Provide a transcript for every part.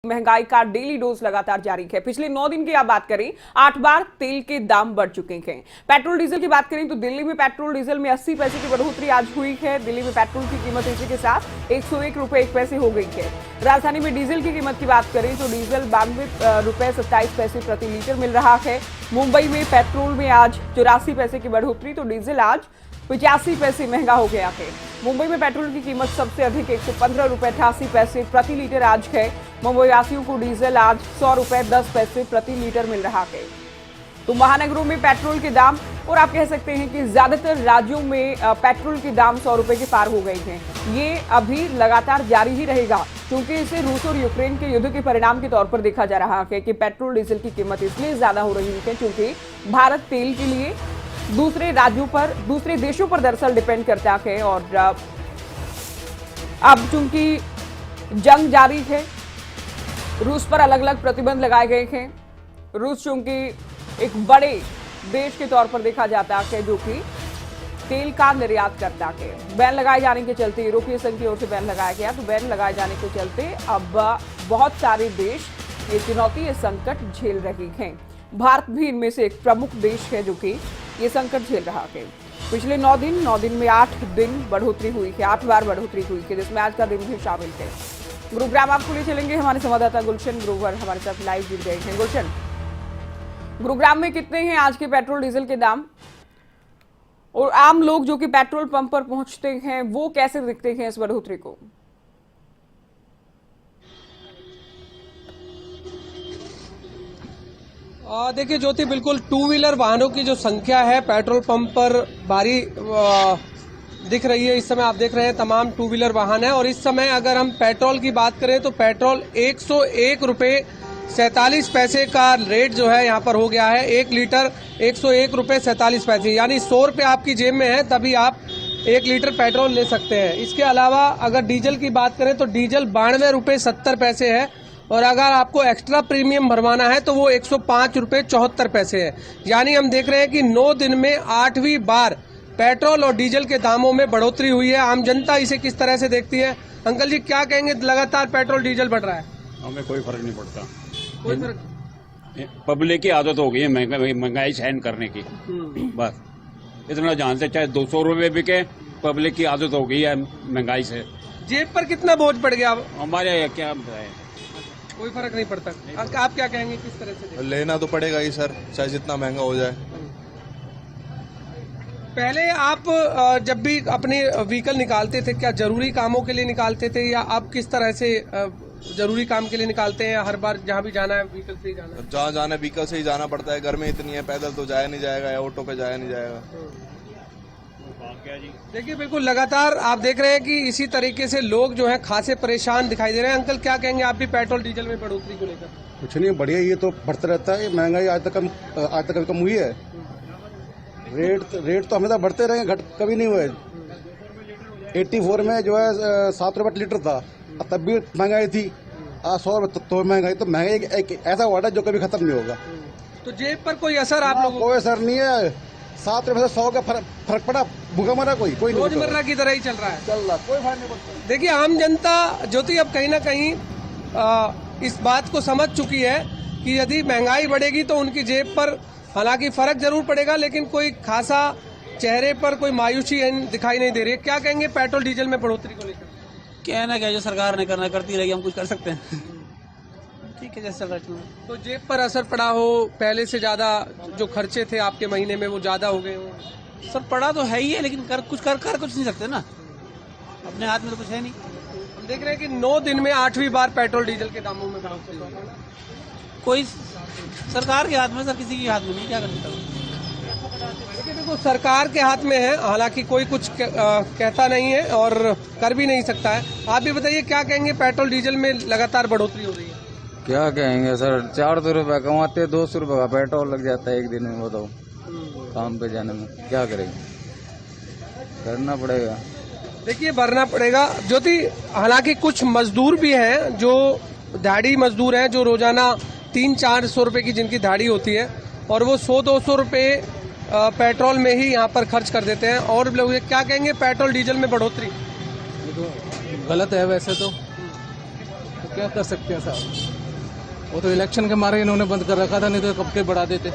महंगाई का daily dose लगातार जारी है। पिछले 9 दिन की आप बात करें, 8 बार तेल के दाम बढ़ चुके हैं। पेट्रोल डीजल की बात करें तो दिल्ली में पेट्रोल डीजल में 80 पैसे की बढ़ोतरी आज हुई है। दिल्ली में पेट्रोल की कीमत इसी के साथ 101 रुपए 1 पैसे हो गई है। राजधानी में डीजल की कीमत की बात करें तो डीजल 92 रुपए 27 पैसे प्रति लीटर मिल रहा है। मुंबई में पेट्रोल में आज 84 पैसे की बढ़ोतरी तो डीजल आज 85 पैसे महंगा हो गया है। मुंबई में पेट्रोल की कीमत सबसे अधिक 115 रुपए 88 पैसे प्रति लीटर आज है। मुंबई वासियों को डीजल आज 100 रुपए 10 पैसे प्रति लीटर मिल रहा है। तो महानगरों में पेट्रोल के दाम, और आप कह सकते हैं कि ज्यादातर राज्यों में पेट्रोल के दाम 100 रुपए के पार हो गए हैं। ये अभी लगातार जारी ही रहेगा, क्योंकि इसे रूस और यूक्रेन के युद्ध के परिणाम के तौर पर देखा जा रहा है कि पेट्रोल डीजल की कीमत इसलिए ज्यादा हो रही है क्योंकि भारत तेल के लिए दूसरे राज्यों पर, दूसरे देशों पर दरअसल डिपेंड करता है। और अब चूंकि जंग जारी है, रूस पर अलग अलग प्रतिबंध लगाए गए हैं। रूस चूंकि एक बड़े देश के तौर पर देखा जाता है जो कि तेल का निर्यात करता है। बैन लगाए जाने के चलते, यूरोपीय संघ की ओर से बैन लगाया गया, तो बैन लगाए जाने के चलते अब बहुत सारे देश ये चुनौती, ये संकट झेल रहे हैं। भारत भी इनमें से एक प्रमुख देश है जो कि ये संकट झेल रहा है। पिछले 9 दिन में 8 दिन बढ़ोतरी हुई है, 8 बार बढ़ोतरी हुई है, जिसमें आज का दिन भी शामिल है। गुरुग्राम आपको ले चलेंगे, हमारे संवाददाता गुलशन ग्रोवर हमारे साथ लाइव जुड़ गए हैं। गुलशन, गुरुग्राम में कितने हैं आज के पेट्रोल डीजल के दाम, और आम लोग जो कि पेट्रोल पंप पर पहुंचते हैं वो कैसे देखते हैं इस बढ़ोतरी को? देखिए ज्योति, बिल्कुल टू व्हीलर वाहनों की जो संख्या है पेट्रोल पंप पर भारी दिख रही है। इस समय आप देख रहे हैं तमाम टू व्हीलर वाहन है, और इस समय अगर हम पेट्रोल की बात करें तो पेट्रोल 101 रुपए 47 पैसे का रेट जो है यहाँ पर हो गया है। 1 लीटर 101 रुपए 47 पैसे, यानी 100 रुपए आपकी जेब में है तभी आप 1 लीटर पेट्रोल ले सकते हैं। इसके अलावा अगर डीजल की बात करें तो डीजल 92 रुपए 70 पैसे है, और अगर आपको एक्स्ट्रा प्रीमियम भरवाना है तो वो 105 रुपए 74 पैसे है। यानी हम देख रहे हैं कि 9 दिन में 8वीं बार पेट्रोल और डीजल के दामों में बढ़ोतरी हुई है। आम जनता इसे किस तरह से देखती है? अंकल जी क्या कहेंगे, लगातार पेट्रोल डीजल बढ़ रहा है? हमें कोई फर्क नहीं पड़ता, कोई फर्क? पब्लिक की आदत हो गई है महंगाई सहन करने की। बस इतना जान से चाहे 200 रुपए बिके, पब्लिक की आदत हो गई है महंगाई से। जेब पर कितना बोझ पड़ गया? हमारे क्या बताए, कोई फर्क नहीं पड़ता। आप क्या कहेंगे, किस तरह से? लेना तो पड़ेगा ही सर, चाहे जितना महंगा हो जाए। पहले आप जब भी अपने व्हीकल निकालते थे, क्या जरूरी कामों के लिए निकालते थे, या आप किस तरह से जरूरी काम के लिए निकालते हैं? हर बार जहाँ भी जाना है व्हीकल से ही जाना है? जहाँ जाना है व्हीकल से ही जाना पड़ता है, गर्मी इतनी है, पैदल तो जाया नहीं जाएगा या ऑटो पे जाया नहीं जाएगा। देखिए बिल्कुल लगातार आप देख रहे हैं कि इसी तरीके से लोग जो है खासे परेशान दिखाई दे रहे हैं। अंकल क्या कहेंगे आप भी पेट्रोल डीजल में बढ़ोतरी को लेकर? कुछ नहीं, बढ़िया, ये तो बढ़ता रहता है। महंगाई आज तक कम हुई है। रेट तो हमेशा बढ़ते रहे, घट कभी नहीं हुए। 84 में जो है 7 रुपए लीटर था, तब भी महंगाई थी। आज 100 रुपए तो महंगाई, तो महंगाई एक ऐसा वर्ड है जो कभी खत्म नहीं होगा। तो जेब पर कोई असर आप लोगों? कोई असर नहीं है। 7 रुपए से 100 का फर्क पड़ा, भूखा मरा कोई रोजमर्रा की तरह ही चल रहा है, कोई फर्क नहीं पड़ता। देखिए आम जनता ज्योति अब कहीं ना कहीं इस बात को समझ चुकी है कि यदि महंगाई बढ़ेगी तो उनकी जेब पर हालांकि फर्क जरूर पड़ेगा, लेकिन कोई खासा चेहरे पर कोई मायूसी दिखाई नहीं दे रही है। क्या कहेंगे पेट्रोल डीजल में बढ़ोतरी को लेकर? कहना क्या, जो सरकार ने करना करती रहेगी, हम कुछ कर सकते हैं। ठीक है, जैसे सरकार चल। तो जेब पर असर पड़ा हो, पहले से ज्यादा जो खर्चे थे आपके महीने में वो ज्यादा हो गए हो? सर पड़ा तो है ही है, लेकिन कर कुछ नहीं सकते ना, अपने हाथ में तो कुछ है नहीं। हम देख रहे हैं कि 9 दिन में 8वीं बार पेट्रोल डीजल के दामों में बढ़ोतरी हुई है। कोई सरकार के हाथ में, सर किसी के हाथ में नहीं, क्या कर सकता। देखिए देखो, सरकार के हाथ में है, हालांकि कोई कुछ कहता नहीं है और कर भी नहीं सकता है। आप भी बताइए क्या कहेंगे, पेट्रोल डीजल में लगातार बढ़ोतरी हो रही है? क्या कहेंगे सर, 400 रुपए कमाते, 200 रुपए का पेट्रोल लग जाता है एक दिन में। बताओ काम पे जाने में क्या करेंगे, करना पड़ेगा। देखिए भरना पड़ेगा ज्योति। हालांकि कुछ मजदूर भी हैं जो दिहाड़ी मजदूर हैं, जो रोजाना 300-400 रुपए की जिनकी दिहाड़ी होती है, और वो 100-200 रुपए पेट्रोल में ही यहाँ पर खर्च कर देते हैं। और लोग क्या कहेंगे पेट्रोल डीजल में बढ़ोतरी? गलत है वैसे तो, तो क्या कर सकते हैं साहब, वो तो इलेक्शन के मारे इन्होंने बंद कर रखा था, नहीं तो कब के बढ़ा देते।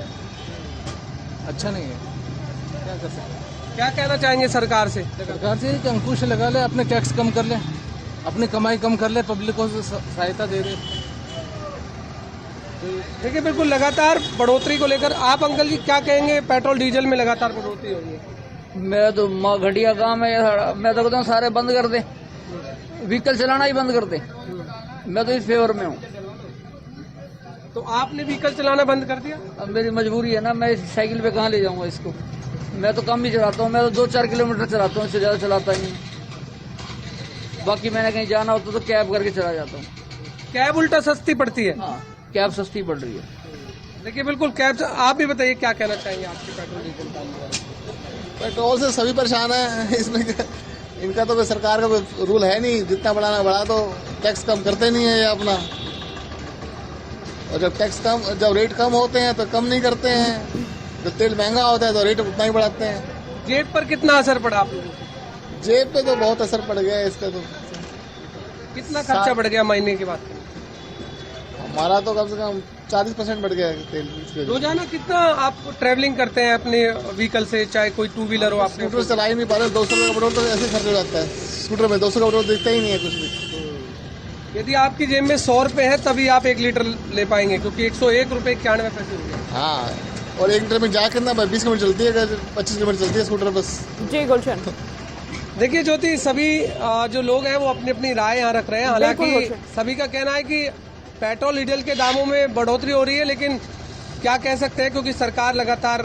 अच्छा नहीं है, क्या कर सकते हैं। क्या कहना चाहेंगे सरकार से? सरकार से कि अंकुश लगा ले, अपने टैक्स कम कर ले, अपनी कमाई कम कर ले, पब्लिक को सहायता दे दे। देखिए बिल्कुल लगातार बढ़ोतरी को लेकर आप अंकल जी क्या कहेंगे? पेट्रोल डीजल में लगातार बढ़ोतरी हो रही है। मैं तो घटिया काम है ये, मैं तो कहता हूँ सारे बंद कर दे, व्हीकल चलाना ही बंद कर दे। मैं तो इस फेवर में हूँ। तो आपने व्हीकल चलाना बंद कर दिया? अब मेरी मजबूरी है ना, मैं इस साइकिल पे कहाँ ले जाऊंगा इसको। मैं तो कम ही चलाता हूँ, मैं तो 2-4 किलोमीटर चलाता हूँ, इससे ज्यादा चलाता ही नहीं। बाकी मैंने कहीं जाना होता तो कैब करके चला जाता हूँ। कैब उल्टा सस्ती पड़ती है? हाँ, कैब सस्ती पड़ रही है। देखिए बिल्कुल कैब। आप भी बताइए क्या कहना चाहेंगे आपके पेट्रोल डीजल दाम के बारे में? पेट्रोल से सभी परेशान है इसमें इनका तो कोई सरकार का कोई रूल है नहीं, जितना बढ़ाना बढ़ा दो, टैक्स कम करते नहीं है ये अपना। और जब रेट कम होते हैं तो कम नहीं करते हैं, जब तेल महंगा होता है तो रेट उतना ही बढ़ाते हैं। जेब पर कितना असर पड़ा आप लोगों को? जेब पे तो बहुत असर पड़ गया है इसका। तो कितना खर्चा बढ़ गया महीने के बाद? हमारा तो कम से कम 40% बढ़ गया है तेल। रोजाना कितना आप ट्रैवलिंग करते हैं अपने व्हीकल से, चाहे कोई 2 व्हीलर हो? आपने स्कूटर चला ही नहीं पा रहे, 200 का पेट्रोल तो ऐसे खर्च हो जाता है। स्कूटर में 200 का पेट्रोल दिखता ही नहीं है कुछ भी। यदि आपकी जेब में 100 रुपए है तभी आप 1 लीटर ले पाएंगे, क्योंकि 101 रुपए 91 पैसे हो गए। हाँ, और 1 लीटर में जा कितना 20 किलोमीटर चलती है, 25 किलोमीटर चलती है स्कूटर बस। जी गुलशन। देखिए ज्योति, सभी जो लोग हैं वो अपनी अपनी राय यहाँ रख रहे हैं। हालांकि सभी का कहना है कि पेट्रोल डीजल के दामों में बढ़ोतरी हो रही है, लेकिन क्या कह सकते हैं क्योंकि सरकार लगातार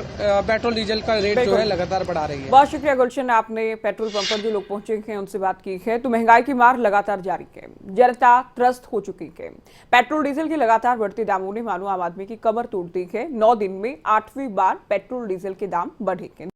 पेट्रोल डीजल का रेट जो है लगातार बढ़ा रही है। बहुत शुक्रिया गुलशन, आपने पेट्रोल पंप पर जो लोग पहुंचे हैं उनसे बात की है। तो महंगाई की मार लगातार जारी है, जनता त्रस्त हो चुकी है। पेट्रोल डीजल के लगातार बढ़ते दामों ने मानो आम आदमी की कमर तोड़ दी है। 9 दिन में 8वीं बार पेट्रोल डीजल के दाम बढ़े।